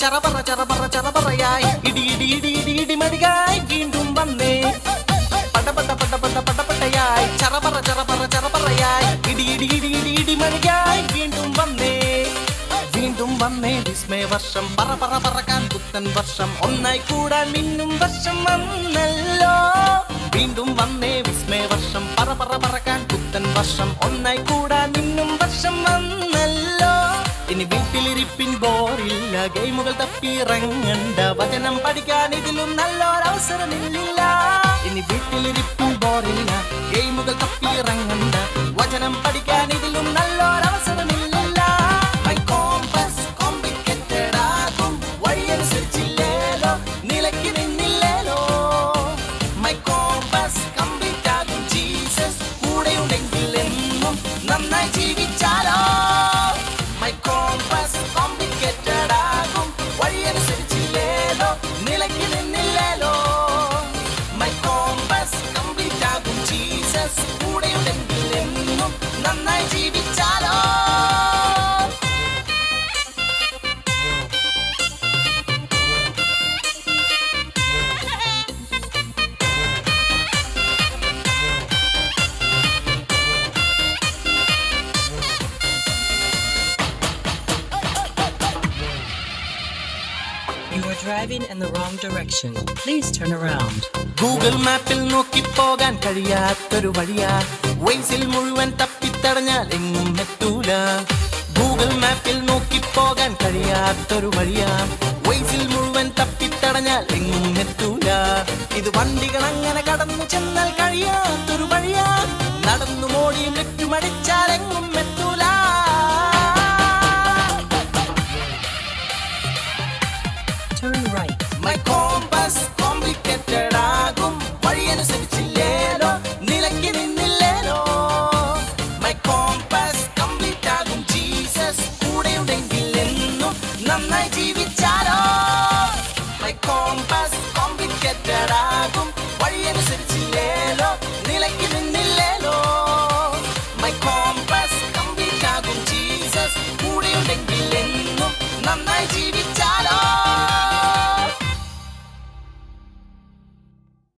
ചറപറയായി ഇടി ഇടി ഇടി ഇടി ഇടിമടിയായി വീണ്ടും വന്നേ പടപടയായി ചറപറയായി ഇടി ഇടി ഇടി ഇടി ഇടിമടിയായി വീണ്ടും വന്നേ വിസ്മയ വർഷം പറക്കാൻ പുത്തൻ വർഷം ഒന്നായി കൂടാൻ മിന്നും വർഷം വന്നല്ലോ വീണ്ടും വന്നേ വിസ്മയ വർഷം പറക്കാൻ പുത്തൻ വർഷം ഒന്നായി കൂടാൻ മിന്നും വർഷം വന്നല്ലോ ഇനി വീട്ടിലിരിപ്പിൻ ബോറില്ല ഗെയിമുകൾ തപ്പിയിറങ്ങണ്ട വചനം പഠിക്കാൻ ഇതിലും നല്ലൊരവസരമില്ല ഇനി വീട്ടിലിരിപ്പിൻ ബോറില്ല ഗെയിമുകൾ തപ്പിയിറങ്ങണ്ട വചനം പഠിക്കാൻ ഇതിലും നല്ലൊരവസരമില്ല My compass complicated ആകും വഴിയനുസരിച്ചില്ലേലോ നിലയ്ക്ക് നിന്നില്ലേലോ My compass complete ആകും ജീസസ് കൂടെയുണ്ടെങ്കിൽ എന്നും നന്നായി ജീവിച്ചാലോ My compass complicated ആകും വഴിയനുസരിച്ചില്ലേലോ നിലയ്ക്ക് നിന്നില്ലേലോ My compass complete ആകും ജീസസ് കൂടെയുണ്ടെങ്കിൽ എന്നും നന്നായി ജീവിച്ചാലോ You are driving in the wrong direction. Please turn around. Google മാപ്പിൽ നോക്കി പോകാൻ കഴിയാത്തൊരു വഴിയാ വൈസിൽ മുഴുവൻ തപ്പിത്തടഞ്ഞാൽ എങ്ങും എത്തൂല ഗൂഗിൾ മാപ്പിൽ നോക്കി പോകാൻ കഴിയാത്തൊരു വഴിയാ വൈസിൽ മുഴുവൻ തപ്പിത്തടഞ്ഞാൽ എങ്ങും എത്തൂല ഇത് വണ്ടികൾ അങ്ങനെ കടന്നു ചെന്നാൽ കഴിയാത്തൊരു വഴിയാ നടന്നു മോടിയും നെറ്റുമടിച്ചാൽ എങ്ങും എത്തൂല